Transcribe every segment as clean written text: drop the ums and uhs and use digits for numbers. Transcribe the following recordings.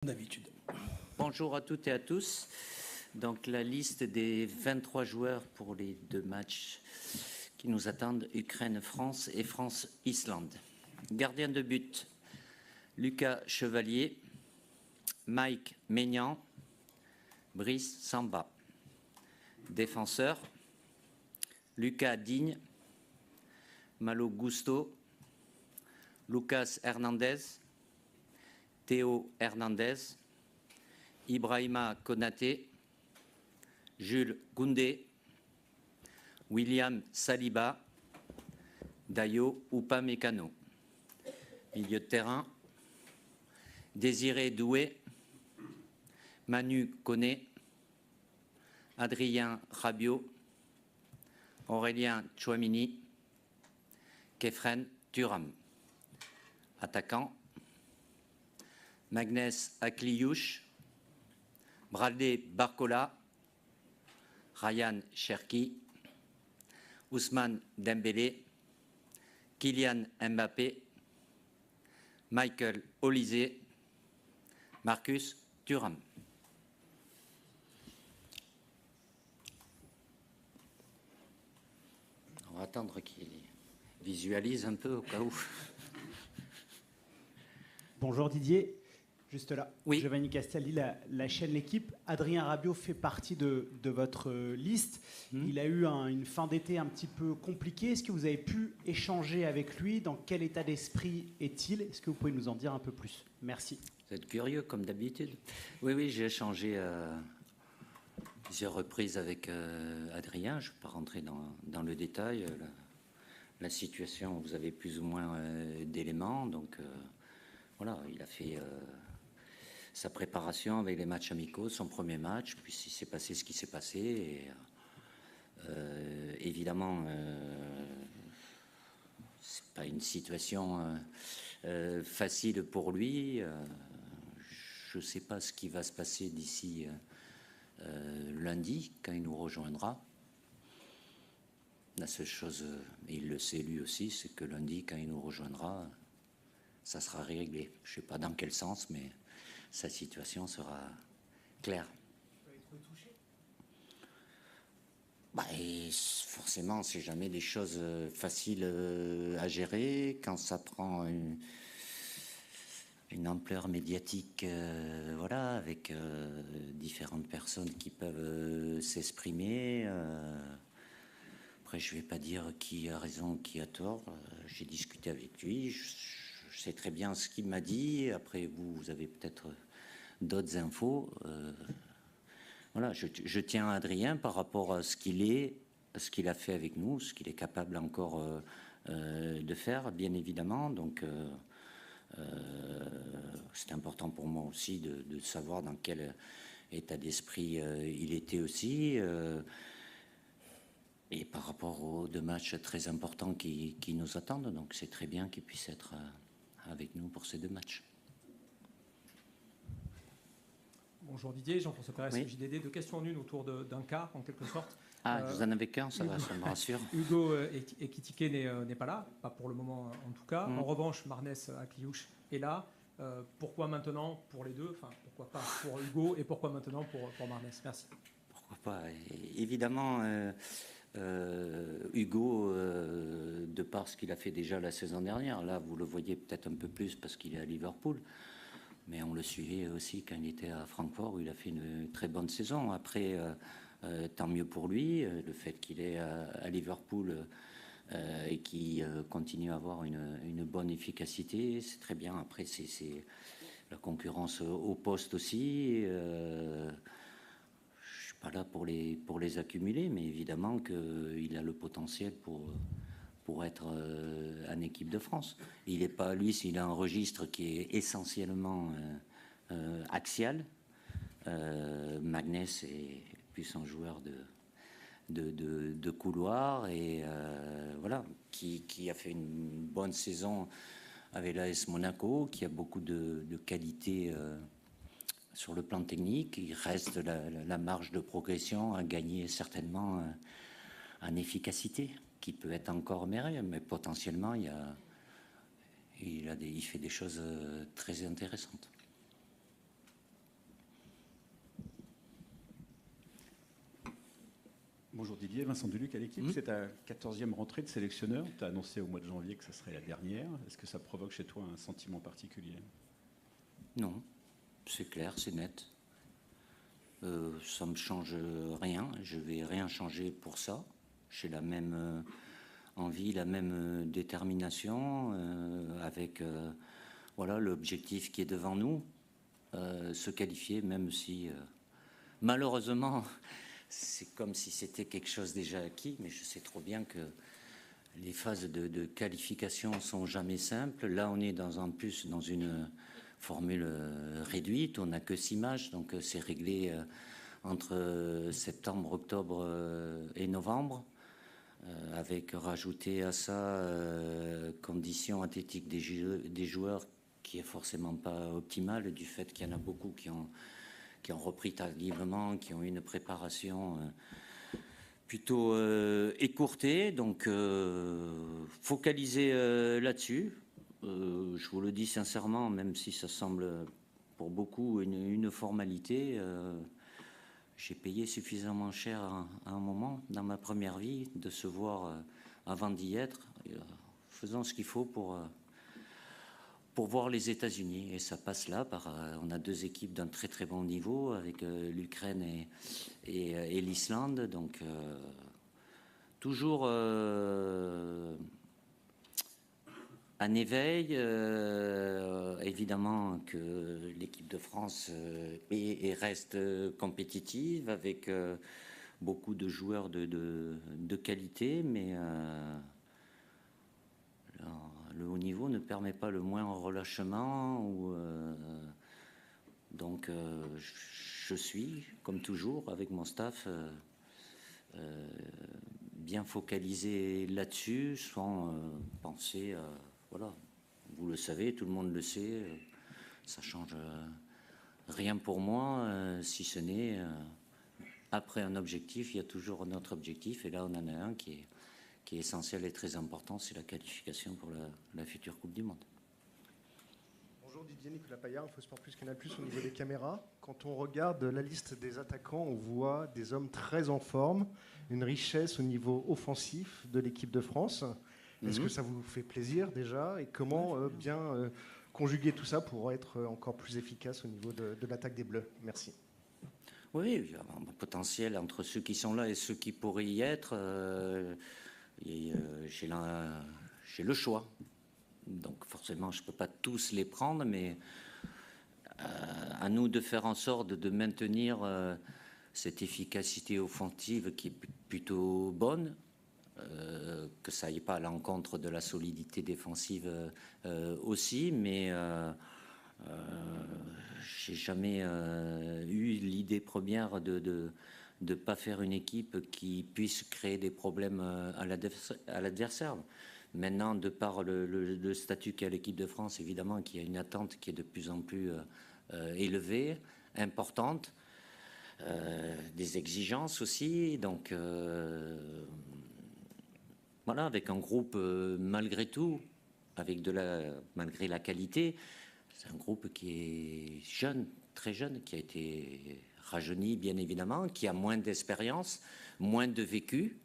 D'habitude. Bonjour à toutes et à tous. Donc la liste des 23 joueurs pour les deux matchs qui nous attendent, Ukraine-France et France-Islande. Gardien de but, Lucas Chevalier, Mike Maignan, Brice Samba. Défenseur, Lucas Digne, Malo Gusto, Lucas Hernandez, Théo Hernandez, Ibrahima Konaté, Jules Koundé, William Saliba, Dayo Upamecano. Milieu de terrain, Désiré Doué, Manu Koné, Adrien Rabiot, Aurélien Tchouamini, Kefren Thuram. Attaquant, Magnès Akliouche, Bradley Barcola, Ryan Cherki, Ousmane Dembélé, Kylian Mbappé, Michael Olise, Marcus Thuram. On va attendre qu'il visualise un peu au cas où. Bonjour Didier, juste là. Oui. Giovanni Castelli, la chaîne L'Équipe. Adrien Rabiot fait partie de votre liste. Il a eu une fin d'été un petit peu compliquée. Est-ce que vous avez pu échanger avec lui? Dans quel état d'esprit est-il? Est-ce que vous pouvez nous en dire un peu plus? Merci. Vous êtes curieux comme d'habitude. Oui, j'ai échangé plusieurs reprises avec Adrien. Je ne vais pas rentrer dans le détail. La situation, vous avez plus ou moins d'éléments. Donc voilà, il a fait sa préparation avec les matchs amicaux, son premier match, puis il s'est passé ce qui s'est passé. Et, évidemment, c'est pas une situation facile pour lui. Je ne sais pas ce qui va se passer d'ici lundi, quand il nous rejoindra. La seule chose, et il le sait lui aussi, c'est que lundi, quand il nous rejoindra, ça sera réglé. Je ne sais pas dans quel sens, mais sa situation sera claire. Vous pouvez être touché? Et forcément, c'est jamais des choses faciles à gérer. Quand ça prend une ampleur médiatique, voilà, avec différentes personnes qui peuvent s'exprimer. Après, je ne vais pas dire qui a raison, qui a tort. J'ai discuté avec lui. Je sais très bien ce qu'il m'a dit. Après, vous avez peut-être d'autres infos. Voilà, je tiens à Adrien par rapport à ce qu'il est, à ce qu'il a fait avec nous, ce qu'il est capable encore de faire, bien évidemment. Donc, c'est important pour moi aussi de savoir dans quel état d'esprit il était aussi. Et par rapport aux deux matchs très importants qui nous attendent. Donc, c'est très bien qu'il puisse être avec nous pour ces deux matchs. Bonjour Didier, Jean-François Pérez, Oui. JDD. Deux questions en une autour d'un cas, en quelque sorte. Vous en avez qu'un, ça va, ça me rassure. Hugo Ekitike n'est pas là, pas pour le moment en tout cas. En revanche, Marnès Akliouche est là. Pourquoi maintenant pour les deux? Enfin, pourquoi pas pour Hugo et pourquoi maintenant pour Marnès? Merci. Pourquoi pas? Évidemment, Hugo, de par ce qu'il a fait déjà la saison dernière, là, vous le voyez peut-être un peu plus parce qu'il est à Liverpool. Mais on le suivait aussi quand il était à Francfort, où il a fait une très bonne saison. Après, tant mieux pour lui, le fait qu'il est à Liverpool et qu'il continue à avoir une bonne efficacité, c'est très bien. Après, c'est la concurrence au poste aussi. Je ne suis pas là pour les accumuler, mais évidemment qu'il a le potentiel pour être en équipe de France. Il n'est pas, lui, s'il a un registre qui est essentiellement axial. Magnès est plus un joueur de couloir et voilà, qui a fait une bonne saison avec l'AS Monaco, qui a beaucoup de qualités sur le plan technique. Il reste la marge de progression à gagner certainement en efficacité, qui peut être encore meilleur, mais potentiellement il fait des choses très intéressantes. Bonjour Didier, Vincent Duluc à l'équipe. C'est ta 14e rentrée de sélectionneur. Tu as annoncé au mois de janvier que ça serait la dernière. Est-ce que ça provoque chez toi un sentiment particulier? Non, c'est clair, c'est net. Ça ne me change rien. Je ne vais rien changer pour ça. J'ai la même envie, la même détermination avec voilà, l'objectif qui est devant nous. Se qualifier, même si malheureusement c'est comme si c'était quelque chose déjà acquis, mais je sais trop bien que les phases de qualification sont jamais simples. Là, on est en plus dans une formule réduite, on n'a que 6 matchs, donc c'est réglé entre septembre, octobre et novembre, avec rajouter à ça conditions athlétiques des joueurs qui est forcément pas optimale du fait qu'il y en a beaucoup qui ont repris tardivement, qui ont eu une préparation plutôt écourtée. Donc, focaliser là-dessus. Je vous le dis sincèrement, même si ça semble pour beaucoup une formalité, j'ai payé suffisamment cher à un moment dans ma première vie de se voir avant d'y être, faisant ce qu'il faut pour voir les États-Unis. Et ça passe là on a 2 équipes d'un très très bon niveau avec l'Ukraine et l'Islande. Donc toujours un éveil. Évidemment que l'équipe de France est reste compétitive avec beaucoup de joueurs de qualité, mais le haut niveau ne permet pas le moindre relâchement. Donc, je suis, comme toujours, avec mon staff, bien focalisé là-dessus, sans penser, voilà, vous le savez, tout le monde le sait, ça change rien pour moi, si ce n'est, après un objectif, il y a toujours un autre objectif, et là, on en a un qui est essentiel et très important, c'est la qualification pour la future Coupe du Monde. Bonjour Didier, Nicolas Paillard, InfoSport Plus, Canal Plus, au niveau des caméras. Quand on regarde la liste des attaquants, on voit des hommes très en forme, une richesse au niveau offensif de l'équipe de France. Est-ce que ça vous fait plaisir déjà? Et comment bien conjuguer tout ça pour être encore plus efficace au niveau de l'attaque des Bleus? Merci. Oui, il y a un potentiel entre ceux qui sont là et ceux qui pourraient y être. J'ai le choix. Donc forcément, je ne peux pas tous les prendre, mais à nous de faire en sorte de maintenir cette efficacité offensive qui est plutôt bonne, que ça n'aille pas à l'encontre de la solidité défensive aussi, mais j'ai jamais eu l'idée première de ne pas faire une équipe qui puisse créer des problèmes à l'adversaire. Maintenant, de par le statut qu'a l'équipe de France, évidemment, qu'il y a une attente qui est de plus en plus élevée, importante, des exigences aussi. Donc, voilà, avec un groupe, malgré tout, malgré la qualité, c'est un groupe qui est jeune, très jeune, qui a été rajeuni, bien évidemment, qui a moins d'expérience, moins de vécu,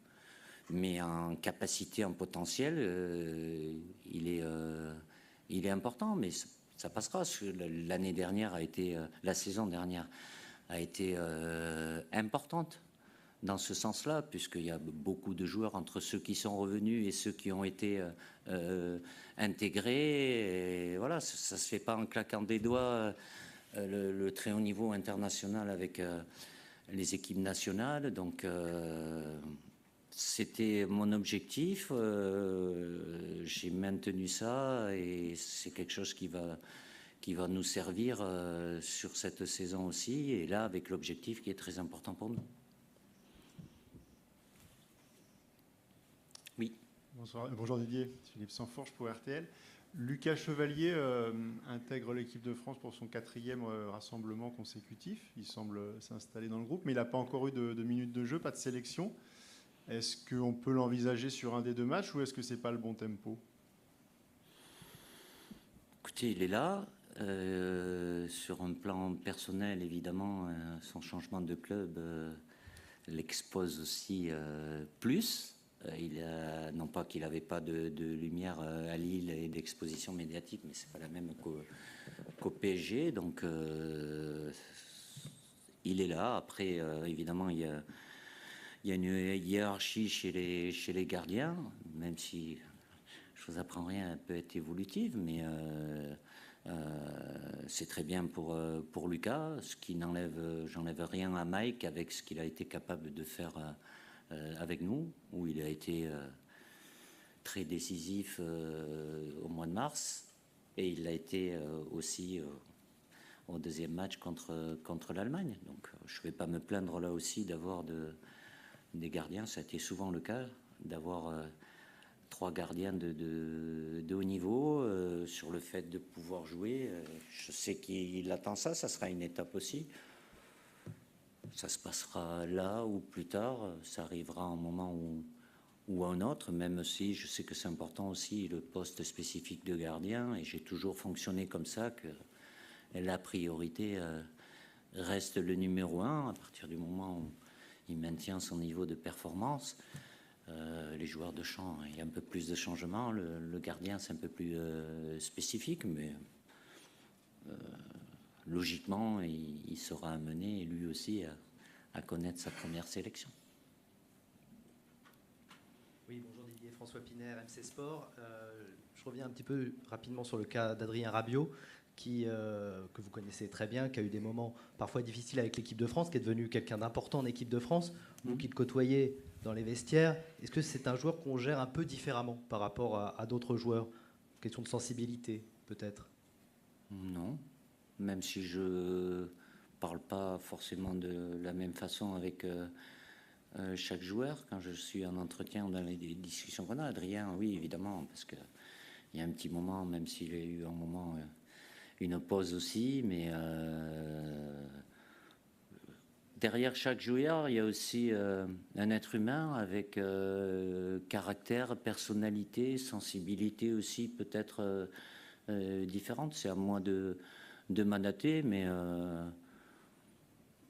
mais en capacité, en potentiel, il est important, mais ça passera. L'année dernière la saison dernière a été importante dans ce sens-là, puisqu'il y a beaucoup de joueurs entre ceux qui sont revenus et ceux qui ont été intégrés. Et voilà, ça ne se fait pas en claquant des doigts. Le très haut niveau international avec les équipes nationales. Donc, c'était mon objectif. J'ai maintenu ça et c'est quelque chose qui va nous servir sur cette saison aussi. Et là, avec l'objectif qui est très important pour nous. Oui. Bonsoir, bonjour Didier, Philippe Sanforge pour RTL. Lucas Chevalier intègre l'équipe de France pour son 4e rassemblement consécutif. Il semble s'installer dans le groupe, mais il n'a pas encore eu de minutes de jeu, pas de sélection. Est-ce qu'on peut l'envisager sur un des 2 matchs ou est-ce que ce n'est pas le bon tempo? Écoutez, il est là. Sur un plan personnel, évidemment, son changement de club l'expose aussi plus. Non pas qu'il n'avait pas de lumière à Lille et d'exposition médiatique, mais c'est pas la même qu'au PSG. Donc il est là. Après, évidemment, il y a une hiérarchie chez les gardiens, même si je vous apprends rien, elle peut être évolutive, mais c'est très bien pour Lucas, ce qui j'enlève rien à Mike avec ce qu'il a été capable de faire avec nous, où il a été très décisif au mois de mars, et il l'a été aussi au deuxième match contre l'Allemagne. Donc je ne vais pas me plaindre là aussi d'avoir des gardiens, ça a été souvent le cas, d'avoir 3 gardiens de haut niveau, sur le fait de pouvoir jouer. Je sais qu'il attend ça sera une étape aussi. Ça se passera là ou plus tard, ça arrivera à un moment ou à un autre, même si je sais que c'est important aussi le poste spécifique de gardien, et j'ai toujours fonctionné comme ça, que la priorité reste le numéro 1 à partir du moment où il maintient son niveau de performance. Les joueurs de champ, il y a un peu plus de changements. Le gardien, c'est un peu plus spécifique, mais logiquement, il sera amené, lui aussi, à connaître sa première sélection. Oui, bonjour Didier, François Piner, MC Sport. Je reviens un petit peu rapidement sur le cas d'Adrien Rabiot, que vous connaissez très bien, qui a eu des moments parfois difficiles avec l'équipe de France, qui est devenu quelqu'un d'important en équipe de France. Vous qui le côtoyez dans les vestiaires, est-ce que c'est un joueur qu'on gère un peu différemment par rapport à d'autres joueurs? Question de sensibilité, peut-être? Non, même si je parle pas forcément de la même façon avec chaque joueur. Quand je suis en entretien ou dans les discussions qu'on a, Adrien, oui, évidemment, parce qu'il y a un petit moment, même s'il y a eu un moment une pause aussi, mais derrière chaque joueur, il y a aussi un être humain avec caractère, personnalité, sensibilité aussi peut-être différente. C'est à moi de m'adapter, mais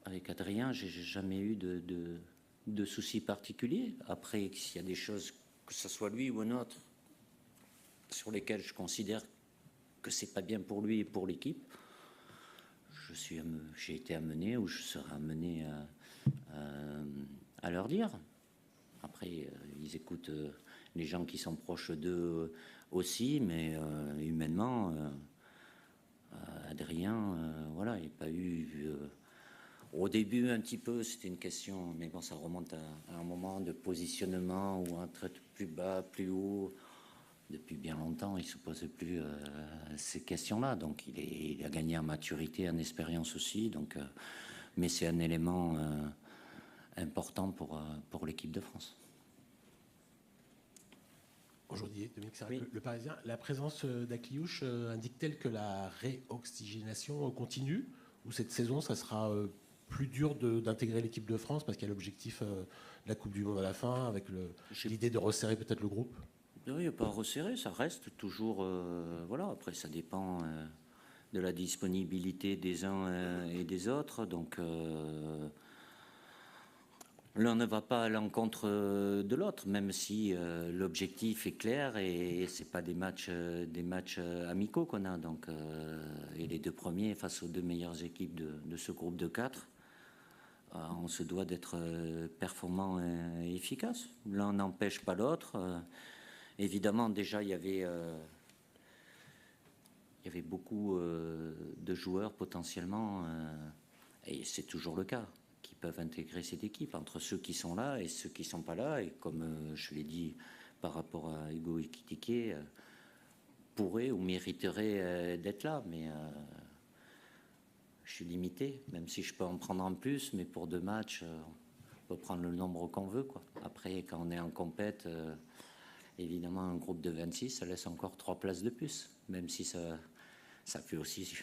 avec Adrien, j'ai jamais eu de soucis particuliers. Après, s'il y a des choses, que ce soit lui ou un autre, sur lesquelles je considère que c'est pas bien pour lui et pour l'équipe, j'ai été amené ou je serai amené à leur dire. Après, ils écoutent les gens qui sont proches d'eux aussi, mais humainement, Adrien, voilà, il n'y a pas eu... au début, un petit peu, c'était une question, mais bon, ça remonte à un moment de positionnement ou un trait plus bas, plus haut. Depuis bien longtemps, il ne se posait plus ces questions-là. Donc, il a gagné en maturité, en expérience aussi. Donc, mais c'est un élément important pour l'équipe de France. Aujourd'hui, Dominique Sarrac, Oui. le Parisien, la présence d'Akliouche indique-t-elle que la réoxygénation continue, ou cette saison, ça sera plus dur d'intégrer l'équipe de France parce qu'il y a l'objectif de la Coupe du Monde à la fin, avec l'idée de resserrer peut-être le groupe? Non, il n'y a pas resserré, ça reste toujours... voilà, après, ça dépend de la disponibilité des uns et des autres. Donc, l'un ne va pas à l'encontre de l'autre, même si l'objectif est clair et c'est pas des matchs amicaux qu'on a. Donc, et les 2 premiers face aux 2 meilleures équipes de ce groupe de 4, on se doit d'être performant et efficace. L'un n'empêche pas l'autre. Évidemment, déjà, il y avait beaucoup de joueurs potentiellement, et c'est toujours le cas, qui peuvent intégrer cette équipe, entre ceux qui sont là et ceux qui ne sont pas là. Et comme je l'ai dit par rapport à Hugo Ekitike, pourrait ou mériterait d'être là. Mais je suis limité, même si je peux en prendre en plus, mais pour 2 matchs, on peut prendre le nombre qu'on veut, quoi. Après, quand on est en compète... évidemment, un groupe de 26, ça laisse encore 3 places de plus, même si ça fait aussi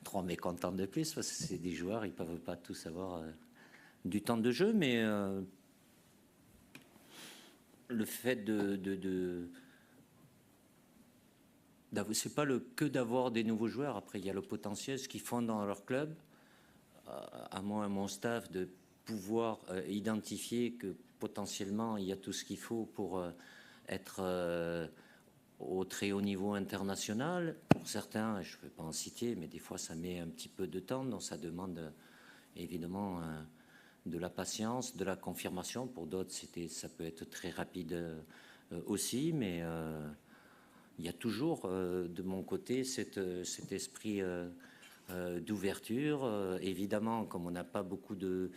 3 mécontents de plus, parce que c'est des joueurs, ils ne peuvent pas tous avoir du temps de jeu, mais le fait c'est pas que d'avoir des nouveaux joueurs. Après, il y a le potentiel, ce qu'ils font dans leur club. À moi et mon staff de pouvoir identifier que potentiellement il y a tout ce qu'il faut pour être au très haut niveau international. Pour certains, je ne vais pas en citer, mais des fois ça met un petit peu de temps, donc ça demande évidemment de la patience, de la confirmation. Pour d'autres, ça peut être très rapide aussi, mais il y a toujours de mon côté cet esprit d'ouverture. Évidemment, comme on n'a pas beaucoup de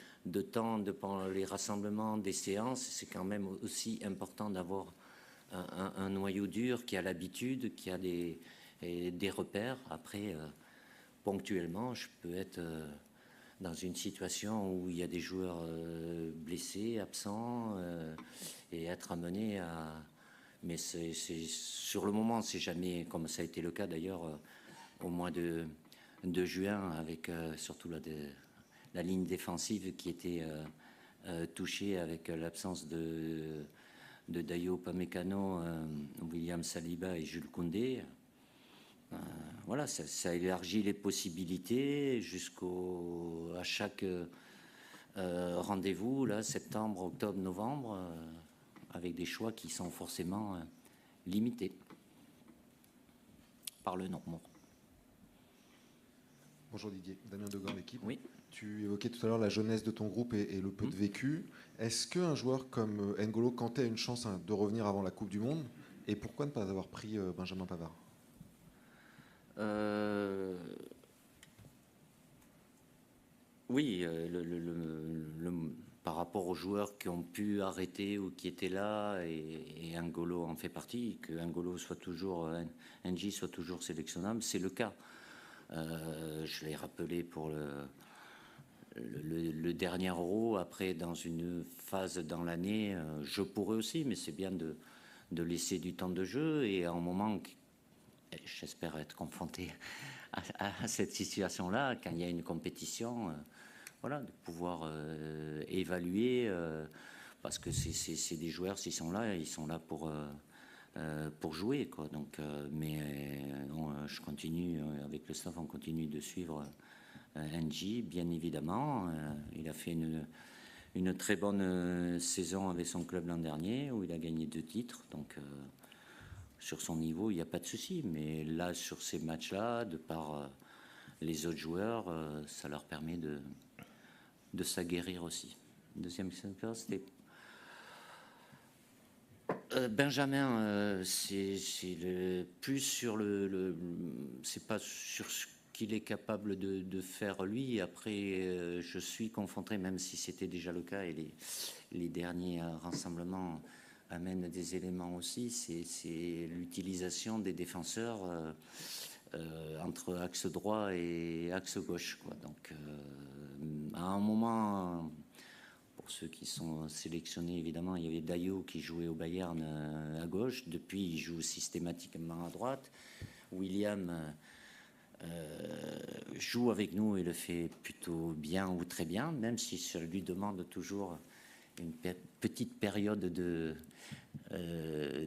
temps pendant les rassemblements, des séances, c'est quand même aussi important d'avoir un noyau dur qui a l'habitude, qui a des repères. Après, ponctuellement, je peux être dans une situation où il y a des joueurs blessés, absents, et être amené à... Mais sur le moment, c'est jamais, comme ça a été le cas d'ailleurs au mois de juin, avec surtout la ligne défensive qui était touchée avec l'absence de Dayo Upamecano, William Saliba et Jules Koundé. Voilà, ça élargit les possibilités à chaque rendez-vous, là, septembre, octobre, novembre, avec des choix qui sont forcément limités par le nombre. Bonjour Didier, Damien Degan, l'équipe. Oui. Tu évoquais tout à l'heure la jeunesse de ton groupe et le peu de vécu. Est-ce qu'un joueur comme N'Golo Kanté a une chance de revenir avant la Coupe du Monde? Et pourquoi ne pas avoir pris Benjamin Pavard? Oui, par rapport aux joueurs qui ont pu arrêter ou qui étaient là, et N'Golo en fait partie, que N'Golo soit toujours, NJ soit toujours sélectionnable, c'est le cas. Je l'ai rappelé pour le dernier Euro. Après, dans une phase dans l'année, je pourrais aussi, mais c'est bien de laisser du temps de jeu, et à un moment, j'espère être confronté à cette situation-là, quand il y a une compétition, voilà, de pouvoir évaluer, parce que c'est des joueurs, s'ils sont là pour jouer, quoi. Donc, je continue avec le staff, on continue de suivre NJ, bien évidemment. Il a fait une très bonne saison avec son club l'an dernier, où il a gagné 2 titres. Donc, sur son niveau, il n'y a pas de souci. Mais là, sur ces matchs-là, de par les autres joueurs, ça leur permet de s'aguerrir aussi. Deuxième question, c'était Benjamin. C'est plus sur c'est pas sur ce qu'il est capable de faire lui. Après, je suis confronté, même si c'était déjà le cas, et les derniers rassemblements amènent des éléments aussi, c'est l'utilisation des défenseurs entre axe droit et axe gauche, quoi. Donc, à un moment, pour ceux qui sont sélectionnés, évidemment, il y avait Dayo qui jouait au Bayern à gauche. Depuis, il joue systématiquement à droite. William joue avec nous et le fait plutôt bien ou très bien, même si ça lui demande toujours une petite période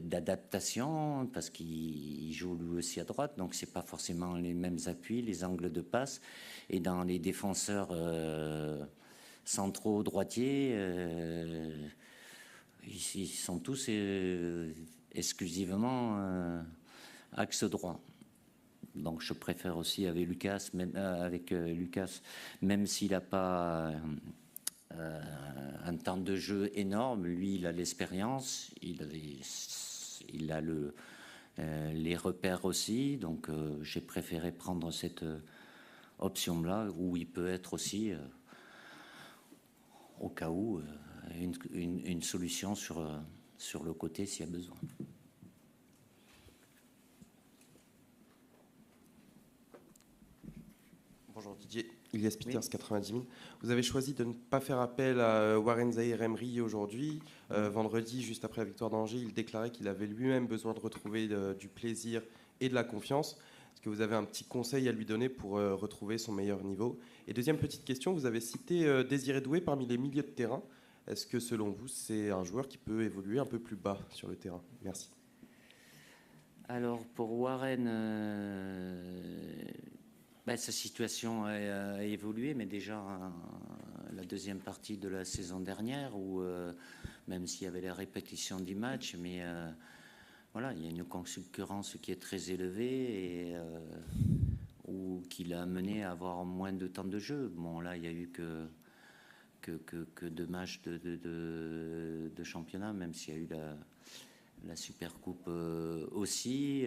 d'adaptation, parce qu'il joue lui aussi à droite, donc c'est pas forcément les mêmes appuis, les angles de passe. Et dans les défenseurs centraux droitiers, ils sont tous exclusivement axe droit. Donc je préfère aussi avec Lucas, même s'il n'a pas un temps de jeu énorme, lui il a l'expérience, il a les repères aussi, donc j'ai préféré prendre cette option-là, où il peut être aussi, au cas où, une solution sur le côté s'il y a besoin. Bonjour Didier, Ilias Peters, 90 000. Vous avez choisi de ne pas faire appel à Warren Zaïre-Emery aujourd'hui. Vendredi, juste après la victoire d'Angers, il déclarait qu'il avait lui-même besoin de retrouver du plaisir et de la confiance. Est-ce que vous avez un petit conseil à lui donner pour retrouver son meilleur niveau? Et deuxième petite question, vous avez cité Désiré Doué parmi les milieux de terrain. Est-ce que selon vous, c'est un joueur qui peut évoluer un peu plus bas sur le terrain? Merci. Alors pour Warren, sa situation a évolué, mais déjà la deuxième partie de la saison dernière, où même s'il y avait la répétition du match, mais voilà, il y a une concurrence qui est très élevée et ou qui l'a amené à avoir moins de temps de jeu. Bon, là, il n'y a eu que 2 matchs de championnat, même s'il y a eu la Super Coupe aussi.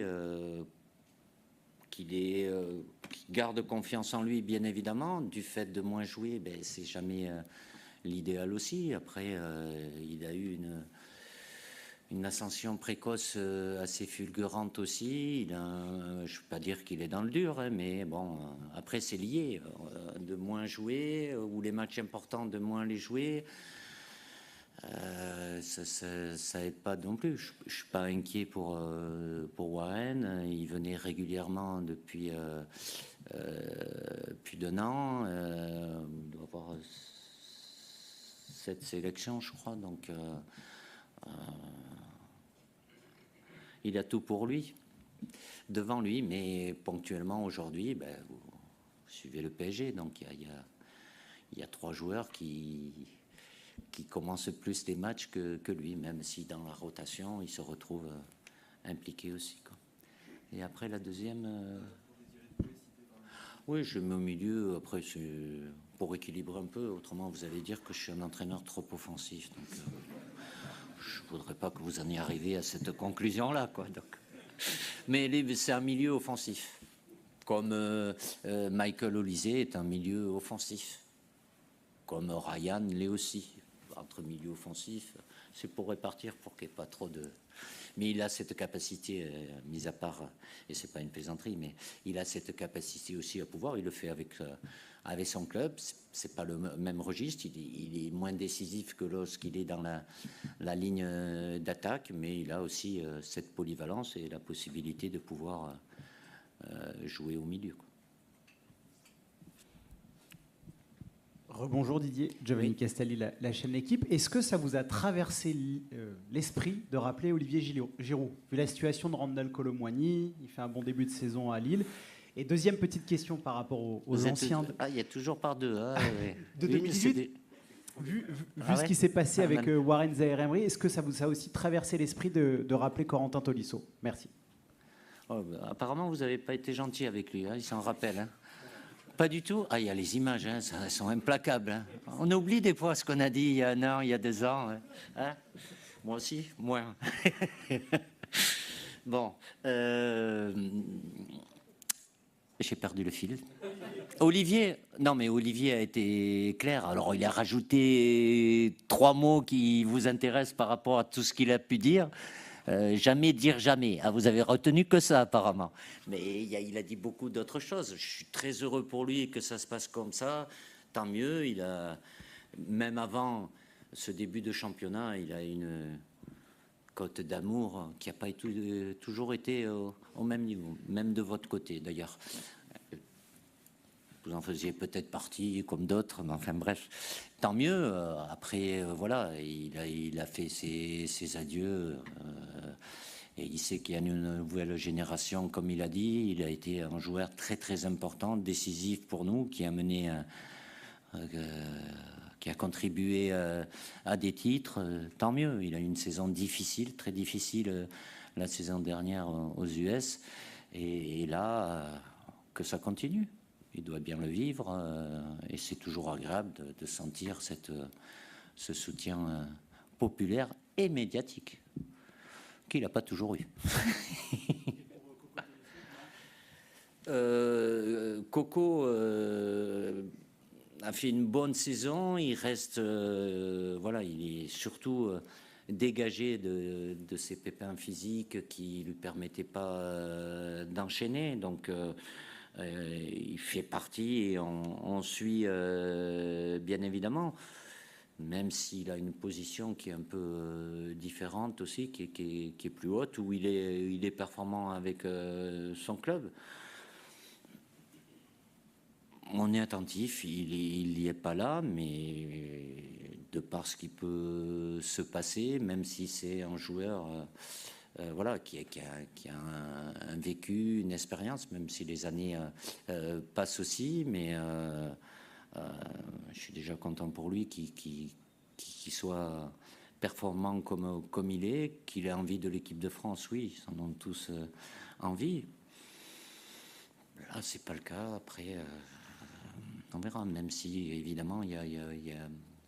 Qu'il garde confiance en lui, bien évidemment. Du fait de moins jouer, ben, c'est jamais l'idéal aussi. Après, il a eu une ascension précoce assez fulgurante aussi. Je ne veux pas dire qu'il est dans le dur, hein, mais bon, après c'est lié. De moins jouer, ou les matchs importants, de moins les jouer, ça aide pas non plus. Je ne suis pas inquiet pour Warren. Il venait régulièrement depuis plus d'1 an. Il doit avoir 7 sélections, je crois. Donc il a tout pour lui, devant lui, mais ponctuellement aujourd'hui, ben, vous suivez le PSG, donc il y a 3 joueurs qui commencent plus les matchs que lui, même si dans la rotation, il se retrouve impliqué aussi, quoi. Et après, la deuxième... Oui, je mets au milieu, après, pour équilibrer un peu, autrement vous allez dire que je suis un entraîneur trop offensif, donc je ne voudrais pas que vous en y arriviez à cette conclusion-là, quoi. Donc. Mais c'est un milieu offensif, comme Michael Olise est un milieu offensif, comme Ryan l'est aussi. Entre milieu offensif, c'est pour répartir, pour qu'il n'y ait pas trop de... Mais il a cette capacité, mis à part, et c'est pas une plaisanterie, mais il a cette capacité aussi à pouvoir, il le fait avec son club, c'est pas le même registre, il est moins décisif que lorsqu'il est dans la ligne d'attaque, mais il a aussi cette polyvalence et la possibilité de pouvoir jouer au milieu, quoi. Rebonjour Didier, Giovanni Castelli, la chaîne L'équipe. Est-ce que ça vous a traversé l'esprit de rappeler Olivier Giroud, vu la situation de Randal Colomwani, il fait un bon début de saison à Lille. Et deuxième petite question par rapport aux anciens... il y a toujours par deux. Hein, de 2018, vu ce qui s'est passé avec Warren Zaïre-Emery, est-ce que ça vous a aussi traversé l'esprit de rappeler Corentin Tolisso? Merci. Oh, apparemment, vous n'avez pas été gentil avec lui, hein, il s'en rappelle. Hein. Pas du tout. Ah, il y a les images, hein, elles sont implacables. Hein. On oublie des fois ce qu'on a dit il y a 1 an, il y a 2 ans. Hein. Moi aussi, moins. Bon, j'ai perdu le fil. Olivier a été clair. Alors, il a rajouté 3 mots qui vous intéressent par rapport à tout ce qu'il a pu dire. Jamais dire jamais. Ah, vous avez retenu que ça apparemment. Mais il a dit beaucoup d'autres choses. Je suis très heureux pour lui que ça se passe comme ça. Tant mieux. Même avant ce début de championnat, il a une cote d'amour qui n'a pas toujours été au même niveau, même de votre côté d'ailleurs. Vous en faisiez peut-être partie comme d'autres, mais enfin bref, tant mieux. Après, voilà, il a fait ses adieux et il sait qu'il y a une nouvelle génération, comme il a dit. Il a été un joueur très très important, décisif pour nous, qui a mené, qui a contribué à des titres. Tant mieux. Il a eu une saison difficile, très difficile la saison dernière aux US, et là que ça continue. Il doit bien le vivre et c'est toujours agréable de sentir ce soutien populaire et médiatique qu'il n'a pas toujours eu. Coco a fait une bonne saison. Il reste, voilà, il est surtout dégagé de ses pépins physiques qui lui permettaient pas d'enchaîner. Donc il fait partie et on suit bien évidemment, même s'il a une position qui est un peu différente aussi, qui est plus haute, où il est performant avec son club. On est attentif, il n'y est pas là, mais de par ce qui peut se passer, même si c'est un joueur... voilà, qui a un vécu, une expérience, même si les années passent aussi, mais je suis déjà content pour lui qu'il soit performant comme il est, qu'il ait envie de l'équipe de France, oui, ils en ont tous envie. Là, c'est pas le cas. Après, on verra, même si, évidemment, il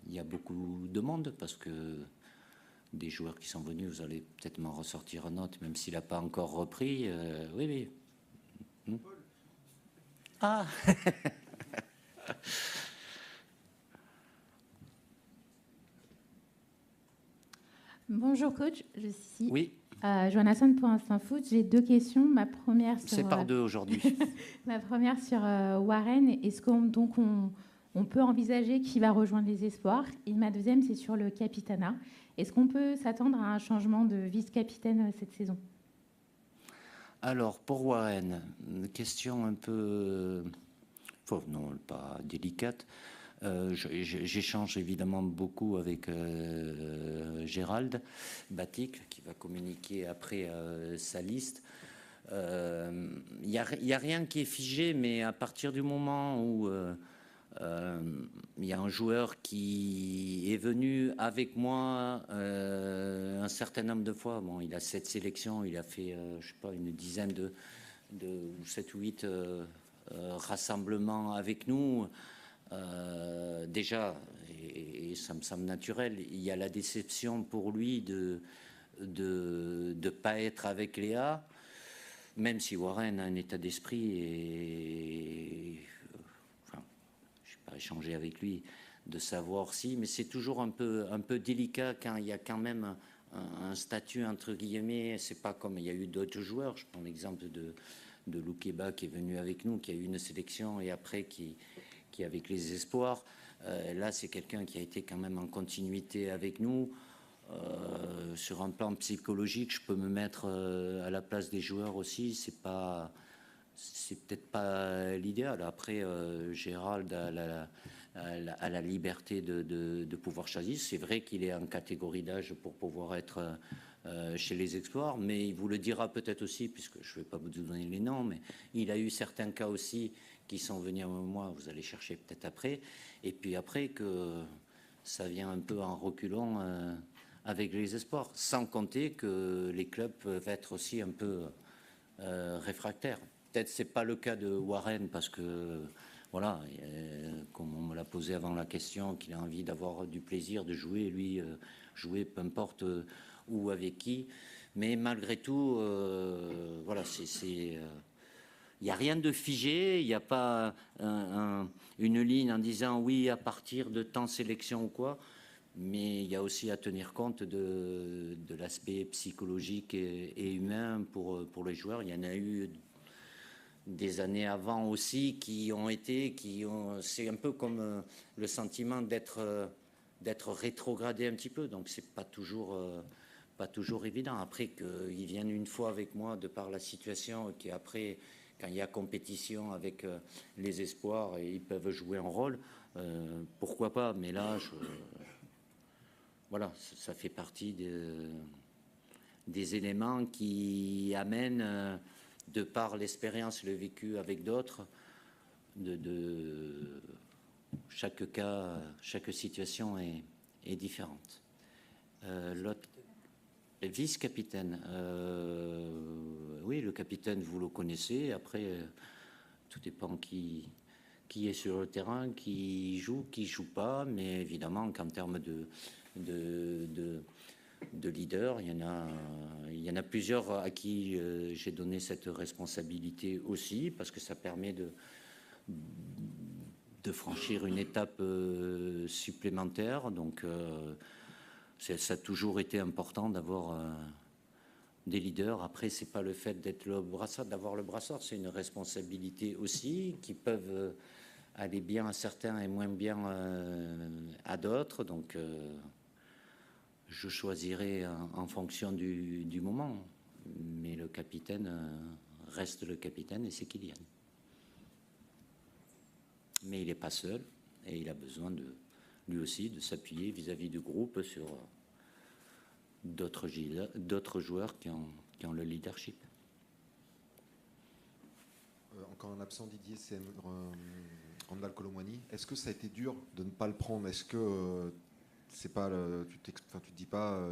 y a beaucoup de monde, parce que des joueurs qui sont venus, vous allez peut-être m'en ressortir un autre, même s'il n'a pas encore repris. Oui. Ah Bonjour coach, je suis oui. Joanna Son pour Instant Foot. J'ai 2 questions. Ma première sur, c'est par 2 aujourd'hui. ma première sur Warren. Est-ce qu'on peut envisager qu'il va rejoindre les espoirs? Et ma deuxième, c'est sur le capitanat. Est-ce qu'on peut s'attendre à un changement de vice-capitaine cette saison? Alors, pour Warren, une question un peu... non, pas délicate. J'échange évidemment beaucoup avec Gérald Batic, qui va communiquer après sa liste. Il n'y a rien qui est figé, mais à partir du moment où il y a un joueur qui est venu avec moi un certain nombre de fois, bon, il a 7 sélections, il a fait, je sais pas, une dizaine de 7 ou 8 rassemblements avec nous. Déjà, et ça me semble naturel, il y a la déception pour lui de pas être avec Léa, même si Warren a un état d'esprit et enfin, je n'ai pas échangé avec lui de savoir si, mais c'est toujours un peu délicat quand il y a quand même un statut entre guillemets. C'est pas comme il y a eu d'autres joueurs. Je prends l'exemple de Loukeba qui est venu avec nous, qui a eu une sélection et après qui avec les espoirs. Là, c'est quelqu'un qui a été quand même en continuité avec nous. Sur un plan psychologique, je peux me mettre à la place des joueurs aussi. C'est peut-être pas l'idéal. Après, Gérald a la liberté de pouvoir choisir. C'est vrai qu'il est en catégorie d'âge pour pouvoir être chez les espoirs, mais il vous le dira peut-être aussi, puisque je ne vais pas vous donner les noms, mais il a eu certains cas aussi qui sont venus à moi, vous allez chercher peut-être après, et puis après que ça vient un peu en reculant avec les espoirs, sans compter que les clubs peuvent être aussi un peu réfractaires. Peut-être c'est pas le cas de Warren, parce que voilà, comme on me l'a posé avant la question, qu'il a envie d'avoir du plaisir de jouer, lui, jouer peu importe où, avec qui, mais malgré tout, voilà, il n'y a rien de figé, il n'y a pas une ligne en disant oui à partir de temps sélection ou quoi, mais il y a aussi à tenir compte de l'aspect psychologique et humain pour les joueurs. Il y en a eu des années avant aussi c'est un peu comme le sentiment d'être rétrogradé un petit peu, donc c'est pas toujours évident. Après qu'ils viennent une fois avec moi de par la situation, qui après, quand il y a compétition avec les espoirs et ils peuvent jouer un rôle, pourquoi pas, mais là voilà, ça fait partie des éléments qui amènent, de par l'expérience, le vécu avec d'autres, chaque cas, chaque situation est différente. L'autre vice-capitaine, oui, le capitaine, vous le connaissez. Après, tout dépend qui est sur le terrain, qui joue pas. Mais évidemment qu'en termes de leader, il y en a plusieurs à qui j'ai donné cette responsabilité aussi, parce que ça permet de franchir une étape supplémentaire. Donc, ça a toujours été important d'avoir des leaders. Après, c'est pas le fait d'avoir le brassard, c'est une responsabilité aussi, qui peuvent aller bien à certains et moins bien à d'autres. Donc, je choisirai en fonction du moment. Mais le capitaine reste le capitaine, et c'est Kylian. Mais il n'est pas seul, et il a besoin lui aussi de s'appuyer vis-à-vis du groupe sur d'autres joueurs qui ont le leadership. Encore un absent, Didier, c'est Randal Colomwani. Est-ce que ça a été dur de ne pas le prendre? Est-ce que c'est pas tu te dis pas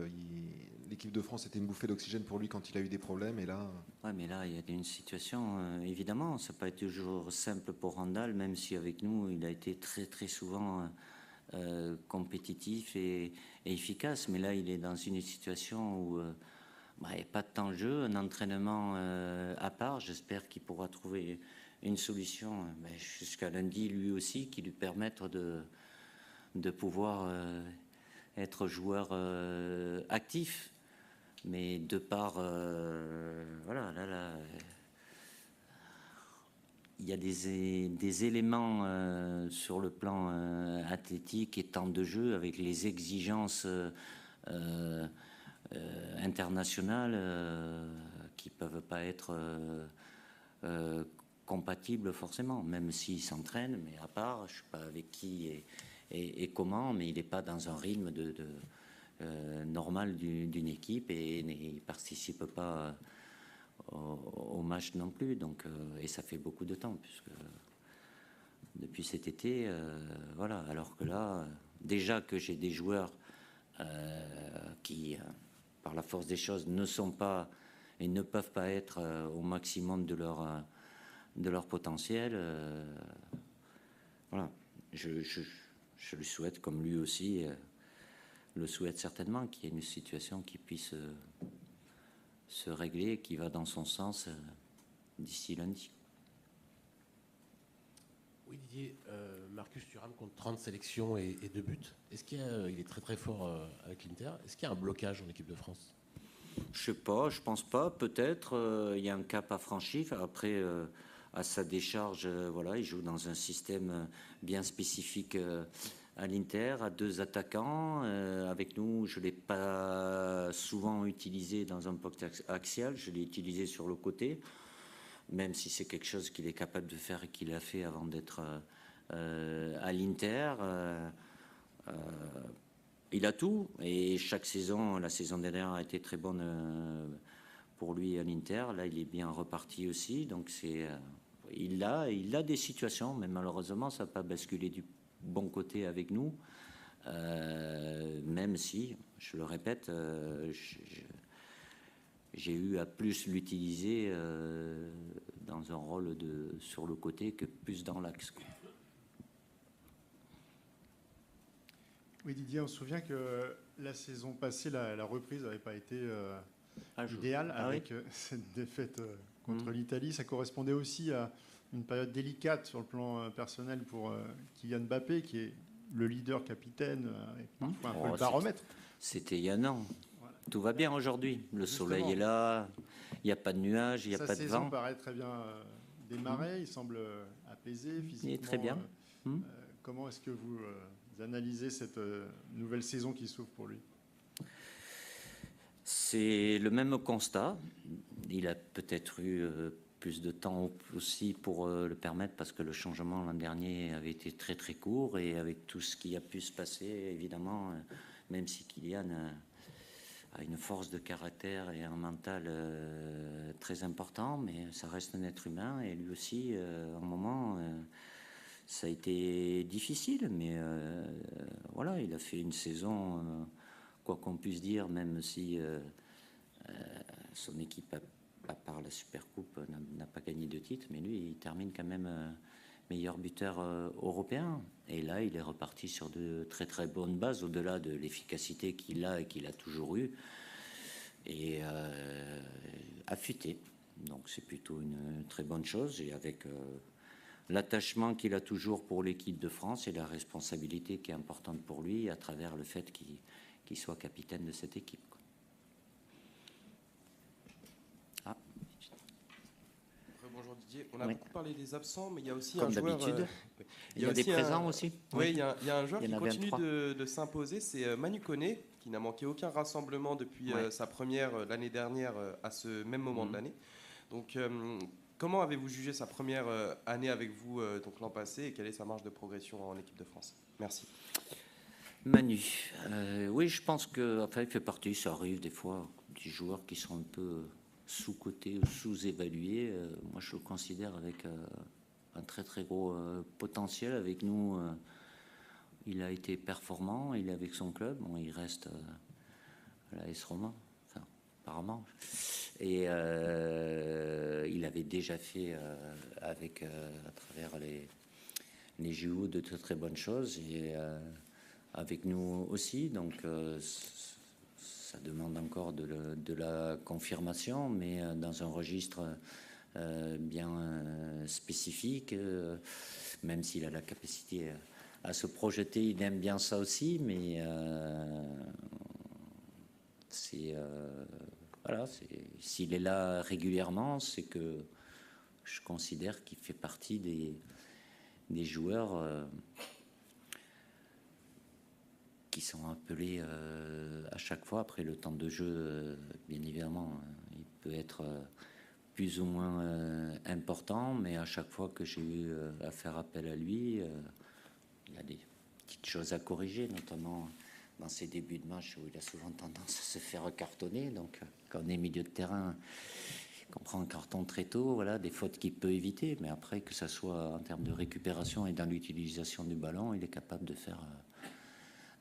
l'équipe de France était une bouffée d'oxygène pour lui quand il a eu des problèmes, et là Ouais, mais là il y a une situation évidemment ça n'a pas été toujours simple pour Randal, même si avec nous il a été très très souvent compétitif et efficace, mais là il est dans une situation où il n'y a pas de temps de jeu, un entraînement à part. J'espère qu'il pourra trouver une solution jusqu'à lundi lui aussi qui lui permette de pouvoir être joueur actif. Mais de par voilà, là, il y a des éléments sur le plan athlétique et temps de jeu avec les exigences internationales qui peuvent pas être compatibles forcément, même s'il s'entraîne, mais à part, je sais pas avec qui et comment, mais il n'est pas dans un rythme normal d'une équipe et il participe pas au match non plus, donc et ça fait beaucoup de temps puisque depuis cet été, voilà. Alors que là, déjà que j'ai des joueurs qui, par la force des choses, ne sont pas et ne peuvent pas être au maximum de leur potentiel. Voilà, je lui souhaite, comme lui aussi le souhaite certainement, qu'il y ait une situation qui puisse se régler, qui va dans son sens d'ici lundi. Oui, Didier, Marcus Thuram compte 30 sélections et 2 buts. Est-ce qu'il est très très fort avec l'Inter? Est-ce qu'il y a un blocage en équipe de France? Je sais pas, je pense pas. Peut-être il y a un cap à franchir. Après, à sa décharge, voilà, il joue dans un système bien spécifique à l'Inter, à 2 attaquants. Avec nous, je l'ai pas souvent utilisé dans un poste axial. Je l'ai utilisé sur le côté, même si c'est quelque chose qu'il est capable de faire et qu'il a fait avant d'être à l'Inter. Il a tout, et chaque saison, la saison dernière a été très bonne pour lui à l'Inter. Là, il est bien reparti aussi, donc il a des situations, mais malheureusement, ça n'a pas basculé du bon côté avec nous, même si, je le répète, j'ai eu à plus l'utiliser dans un rôle sur le côté que plus dans l'axe. Oui, Didier, on se souvient que la saison passée, la reprise n'avait pas été idéale avec cette défaite contre l'Italie. Ça correspondait aussi à une période délicate sur le plan personnel pour Kylian Mbappé, qui est le leader capitaine, et parfois un peu le baromètre. C'était il y a un an. Voilà. Tout va bien aujourd'hui. Le soleil est là, il n'y a pas de nuages, il n'y a pas de vent. Sa saison paraît très bien démarrée, il semble apaisé physiquement. Il est très bien. Comment est-ce que vous analysez cette nouvelle saison qui s'ouvre pour lui? C'est le même constat. Il a peut-être eu plus de temps aussi pour le permettre, parce que le changement l'an dernier avait été très très court, et avec tout ce qui a pu se passer, évidemment, même si Kylian a une force de caractère et un mental très important, mais ça reste un être humain, et lui aussi, à un moment, ça a été difficile, mais voilà, il a fait une saison, quoi qu'on puisse dire, même si son équipe, à part la Supercoupe, n'a pas gagné de titre, mais lui, il termine quand même meilleur buteur européen. Et là, il est reparti sur de très très bonnes bases, au-delà de l'efficacité qu'il a et qu'il a toujours eu, et affûté. Donc c'est plutôt une très bonne chose, et avec l'attachement qu'il a toujours pour l'équipe de France et la responsabilité qui est importante pour lui à travers le fait qu'il soit capitaine de cette équipe. Bonjour Didier, on a beaucoup parlé des absents, mais il y a aussi comme un joueur... d'habitude. Il y a des présents aussi. Oui, il y a un joueur qui continue de s'imposer, c'est Manu Koné, qui n'a manqué aucun rassemblement depuis sa première l'année dernière à ce même moment de l'année. Donc, comment avez-vous jugé sa première année avec vous donc l'an passé, et quelle est sa marge de progression en équipe de France? Merci. Manu, oui, je pense que, enfin, il fait partie, ça arrive des fois, des joueurs qui sont un peu sous-cotés ou sous-évalués. Moi, je le considère un très très gros potentiel avec nous. Il a été performant, il est avec son club. Bon, il reste à l'AS Roma, enfin, apparemment. Et il avait déjà fait avec à travers les JO de très très bonnes choses et avec nous aussi. Donc ça demande encore de la confirmation, mais dans un registre bien spécifique, même s'il a la capacité à se projeter, il aime bien ça aussi, mais voilà, s'il est là régulièrement, c'est que je considère qu'il fait partie des joueurs qui sont appelés à chaque fois. Après le temps de jeu, bien évidemment, il peut être plus ou moins important, mais à chaque fois que j'ai eu à faire appel à lui, il y a des petites choses à corriger, notamment dans ses débuts de match où il a souvent tendance à se faire cartonner. Donc quand on est milieu de terrain, qu'on prend un carton très tôt, voilà, des fautes qu'il peut éviter, mais après, que ça soit en termes de récupération et dans l'utilisation du ballon, il est capable de faire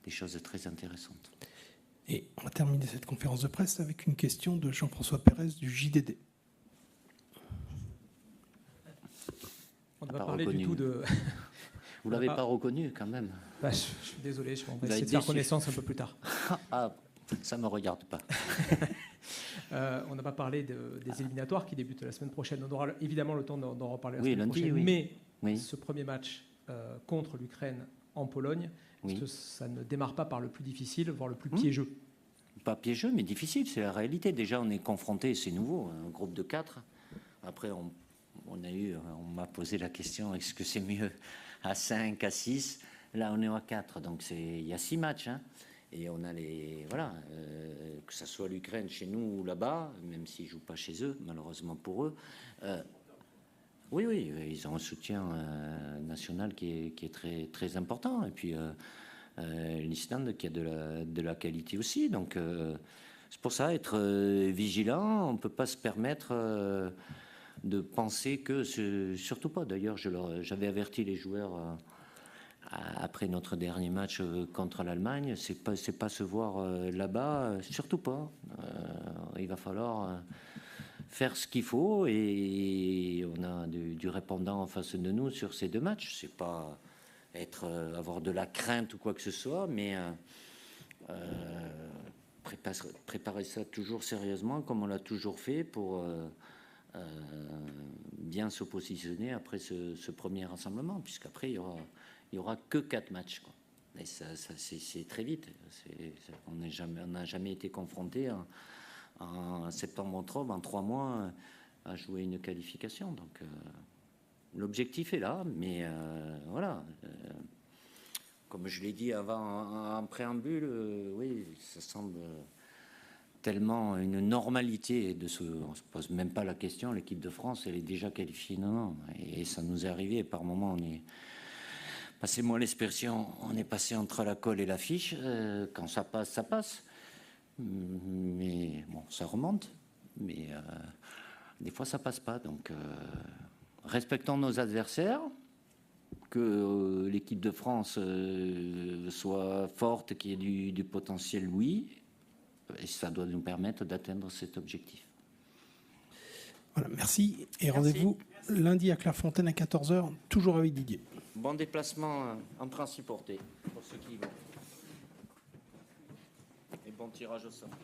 des choses très intéressantes. Et on va terminer cette conférence de presse avec une question de Jean-François Pérez du JDD. On ne va pas parler du tout de... Vous ne l'avez pas reconnu quand même. Bah, je suis désolé, on va essayer de faire connaissance un peu plus tard. Ah, ça ne me regarde pas. On n'a pas parlé des éliminatoires qui débutent la semaine prochaine. On aura évidemment le temps d'en reparler la semaine lundi, prochaine. oui. Mais ce premier match contre l'Ukraine en Pologne, est-ce que ça ne démarre pas par le plus difficile, voire le plus piégeux? Pas piégeux, mais difficile, c'est la réalité. Déjà, on est confronté, c'est nouveau, un groupe de 4. Après, on m'a posé la question, est-ce que c'est mieux à 5, à 6? Là, on est à 4, donc il y a 6 matchs. Hein. Et on a que ce soit l'Ukraine chez nous ou là-bas, même s'ils ne jouent pas chez eux, malheureusement pour eux. Oui, ils ont un soutien national qui est très, très important. Et puis l'Islande qui a de la qualité aussi. Donc c'est pour ça, être vigilant, on ne peut pas se permettre de penser que, surtout pas. D'ailleurs, j'avais averti les joueurs après notre dernier match contre l'Allemagne, c'est pas se voir là-bas, surtout pas. Il va falloir faire ce qu'il faut et on a du répondant en face de nous sur ces 2 matchs. C'est pas avoir de la crainte ou quoi que ce soit, mais préparer ça toujours sérieusement comme on l'a toujours fait pour bien se positionner après ce premier rassemblement, puisqu'après il y aura que 4 matchs, quoi. Et ça c'est très vite. On n'a jamais été confronté en septembre-octobre, en 3 mois, à jouer une qualification. Donc l'objectif est là, mais voilà. Comme je l'ai dit avant en préambule, oui, ça semble tellement une normalité on se pose même pas la question. L'équipe de France, elle est déjà qualifiée, non. Et ça nous est arrivé par moments. On est, passez-moi l'expression, on est passé entre la colle et l'affiche. Quand ça passe, ça passe. Mais bon, ça remonte. Mais des fois, ça passe pas. Donc, respectons nos adversaires. Que l'équipe de France soit forte, qu'il y ait du potentiel, oui. Et ça doit nous permettre d'atteindre cet objectif. Voilà, merci. Et rendez-vous lundi à Clairefontaine à 14h, toujours avec Didier. Bon déplacement en principe porté pour ceux qui y vont. Et bon tirage au sort.